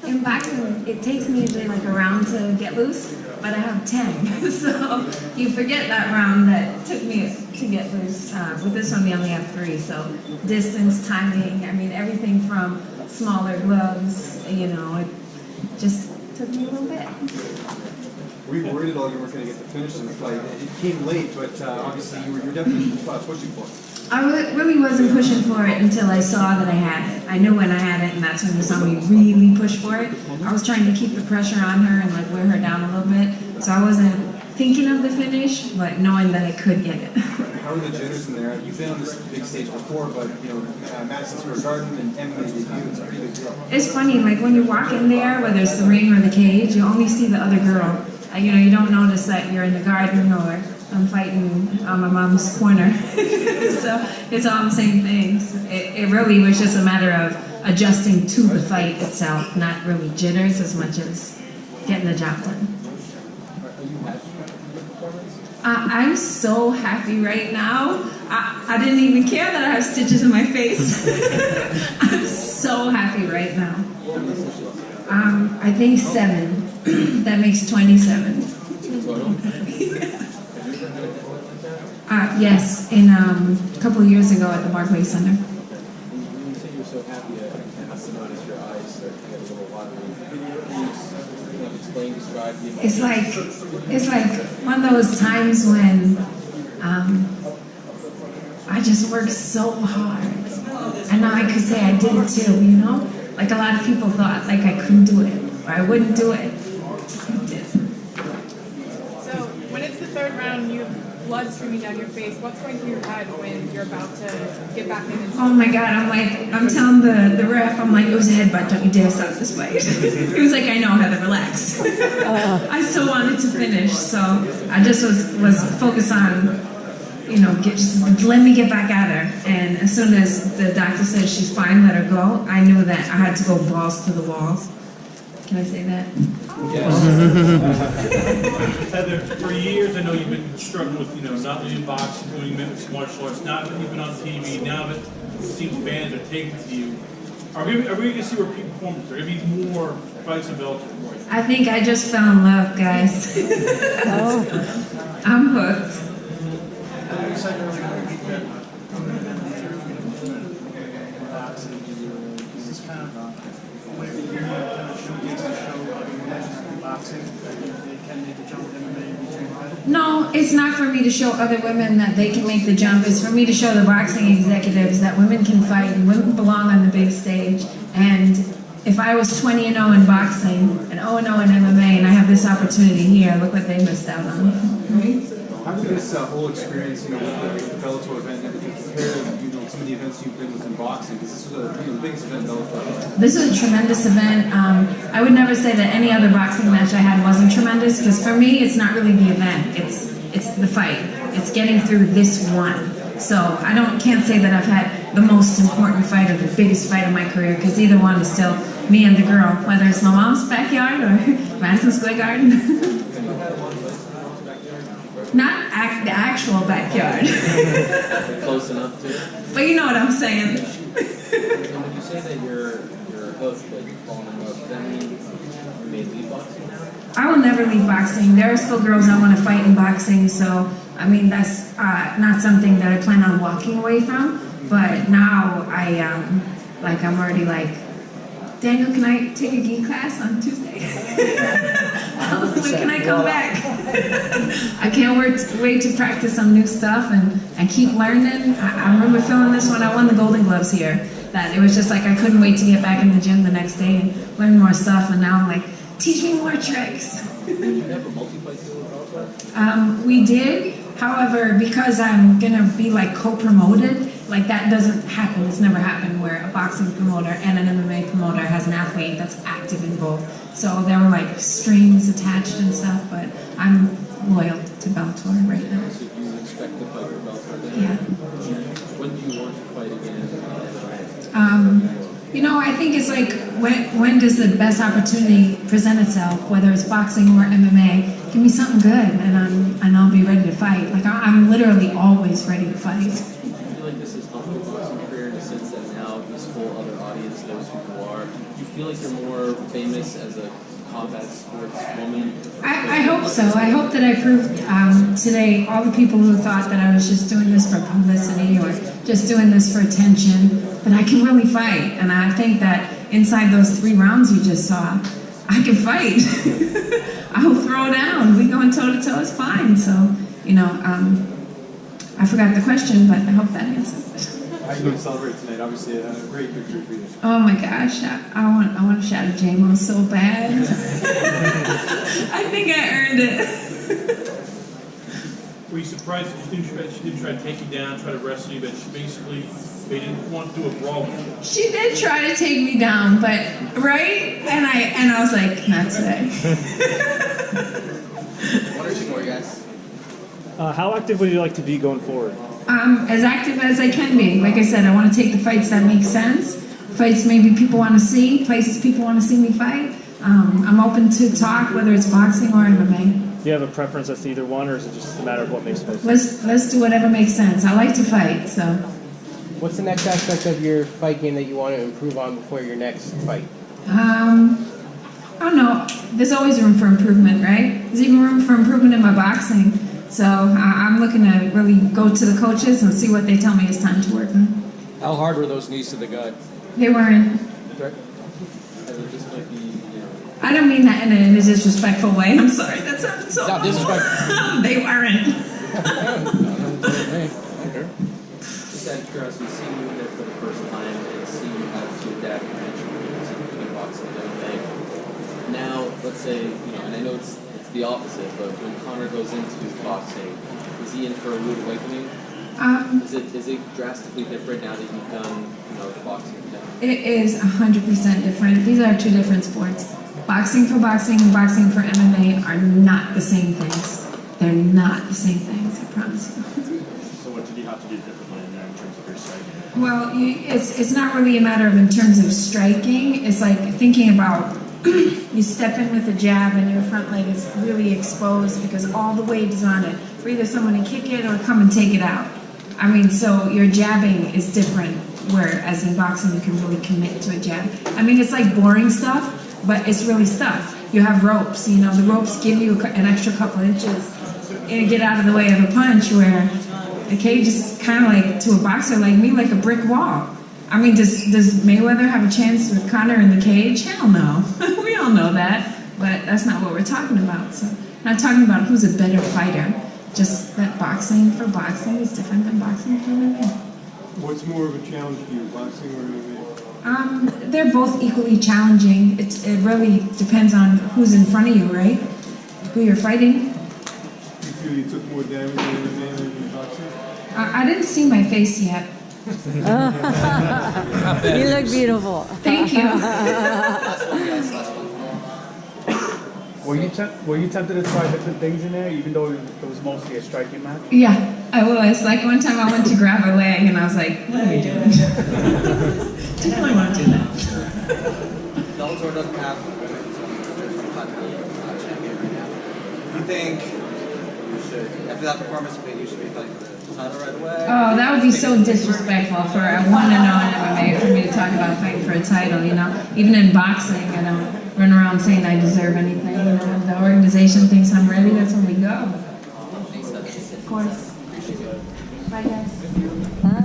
In boxing, it takes me usually like a round to get loose, but I have 10. So you forget that round that took me to get loose. With this one, we only have 3. So distance, timing, I mean, everything from smaller gloves, you know, it just took me a little bit. Were you worried at all you weren't going to get the finish in the fight? It came late, but obviously you were definitely pushing for it. I really wasn't pushing for it until I saw that I had it. I knew when I had it, and that's when you saw me really push for it. I was trying to keep the pressure on her and like wear her down a little bit, so I wasn't thinking of the finish, but knowing that I could get it. How are the jitters in there? You've been on this big stage before, but you know, Madison Square Garden and MMA debut, it's a pretty big deal. It's funny, like when you walk in there, whether it's the ring or the cage, you only see the other girl. You know, you don't notice that you're in the garden or I'm fighting on my mom's corner. So it's all the same things. It really was just a matter of adjusting to the fight itself, not really jitters as much as getting the job done. I'm so happy right now. I didn't even care that I have stitches in my face. I'm so happy right now. I think 7. That makes 27. Yes, in a couple of years ago at the Barclays Center. When you say you're so happy, I have to notice your eyes start to get a little watery. Can you explain, describe the emotion? It's like one of those times when I just worked so hard, and now I could say I did it too. You know, like a lot of people thought like I couldn't do it or I wouldn't do it. I did. So when it's the 3rd round, you have blood streaming down your face. What's going through your head when you're about to get back in? Oh my God, I'm telling the ref, I'm like, it was a headbutt, don't you dare stop this fight. He was like, I know, Heather, relax. I still wanted to finish, so I just was focused on, you know, just let me get back at her. And as soon as the doctor said she's fine, let her go, I knew that I had to go balls to the walls. Can I say that? Yes. Heather, for years I know you've been struggling with, you know, not doing boxing, doing mixed martial arts, not that you've been on TV, now that it seems fans are taking to you. Are we going to see repeat performances? Are going to be more fights in Bellator? I think I just fell in love, guys. I'm hooked. You said earlier that boxing is this kind of a way for you to kind of showcase the show boxing that they can make the jump in MMA? No, it's not for me to show other women that they can make the jump. It's for me to show the boxing executives that women can fight and women belong on the big stage. And if I was 20-0 in boxing and 0-0 in MMA and I have this opportunity here, look what they missed out on. How did this whole experience, you know, with the Bellator event and everything compare to, you know, some of the events you've been with in boxing? Because this was the biggest event in Bellator. This was a tremendous event. I would never say that any other boxing match I had wasn't tremendous, because for me, it's not really the event. It's the fight. It's getting through this one. So I can't say that I've had the most important fight or the biggest fight of my career, because either one is still me and the girl, whether it's my mom's backyard or Madison Square Garden. Not the actual backyard. Close enough to it. But you know what I'm saying. And when you say that you're hooked, that you've fallen in love, does that mean you may leave boxing now? I will never leave boxing. There are still girls I want to fight in boxing, so I mean that's not something that I plan on walking away from. But now I'm already like, Daniel, can I take a gi class on Tuesday? When can I come back? I can't wait to practice some new stuff and keep learning. I remember feeling this when I won the Golden Gloves here, that it was just like I couldn't wait to get back in the gym the next day and learn more stuff, and now I'm like, teach me more tricks. Did you have a multi-fight deal with Bellator? We did, however, because I'm gonna be like co-promoted, like that doesn't happen. It's never happened where a boxing promoter and an MMA promoter has an athlete that's active in both. So there were like strings attached and stuff, but I'm loyal to Bellator right now. So you expect to fight with Bellator? Yeah. When do you want to fight again? You know, I think it's like, when does the best opportunity present itself, whether it's boxing or MMA? Give me something good, and I'll be ready to fight. Like I'm literally always ready to fight. Do you feel like this has helped your boxing career in the sense that now this whole other audience knows who you are? You feel like you're more famous as a combat sports woman? I hope so. I hope that I proved today all the people who thought that I was just doing this for publicity or just doing this for attention, that I can really fight. And I think that inside those 3 rounds you just saw, I can fight. I'll throw down. We going toe to toe is fine. So, you know, I forgot the question, but I hope that answers it. How are you going to celebrate tonight? Obviously, a great victory for you. Oh my gosh, I want to shout at J-Mo so bad. I think I earned it. Were you surprised that she didn't try to take you down, try to wrestle you, but she basically, they didn't want to do a brawl with you? She did try to take me down, but right? And I was like, not today. What are you more, guys? How active would you like to be going forward? As active as I can be. Like I said, I want to take the fights that make sense, fights maybe people want to see, places people want to see me fight. I'm open to talk, whether it's boxing or MMA. Do you have a preference as to either one, or is it just a matter of what makes most sense? Let's do whatever makes sense. I like to fight, so. What's the next aspect of your fight game that you want to improve on before your next fight? I don't know. There's always room for improvement, right? There's even room for improvement in my boxing. So I'm looking to really go to the coaches and see what they tell me is time to work on. How hard were those knees to the gut? They weren't. I don't mean that in a disrespectful way. I'm sorry. That sounded so Not disrespectful. They weren't. Just out of curiosity, seeing you there for the first time and seeing you have to adapt between boxing and MMA. Now, let's say, and I know it's the opposite, but when Connor goes into his boxing, is he in for a rude awakening? Is it drastically different now that you've done, the boxing? It is 100% different. These are 2 different sports. Boxing for boxing and boxing for MMA are not the same things. They're not the same things, I promise you. So what did you have to do differently in there in terms of your striking? Well, it's not really a matter of in terms of striking. It's like thinking about you step in with a jab and your front leg is really exposed because all the weight is on it. For either someone to kick it or come and take it out. I mean, so your jabbing is different, whereas in boxing you can really commit to a jab. I mean, it's like boring stuff, but it's really stuff. You have ropes, the ropes give you an extra couple inches and get out of the way of a punch, where the cage is kind of like, to a boxer like me, like a brick wall. I mean, does Mayweather have a chance with Conor in the cage? Hell no. We all know that, but that's not what we're talking about. So, I'm not talking about who's a better fighter, just that boxing for boxing is different than boxing for MMA. What's more of a challenge for you, boxing or MMA? They're both equally challenging. It really depends on who's in front of you, right? Who you're fighting. You feel you took more damage in MMA than in boxing? I didn't see my face yet. You look beautiful. Thank you. Were you tempted to try different things in there, even though it was mostly a striking match? Yeah, I was. Like one time I went to grab her leg and I was like, what are we doing? Didn't really want to do that. Bellator doesn't have champion right now. Do you think you should, after that performance, you should be fighting for the title right away? Oh, that would be so disrespectful for a 1-0 in MMA for me to talk about fighting for a title, Even in boxing, I don't run around saying I deserve anything. If the organization thinks I'm ready, that's when we go. Of course. Bye, guys. Bye.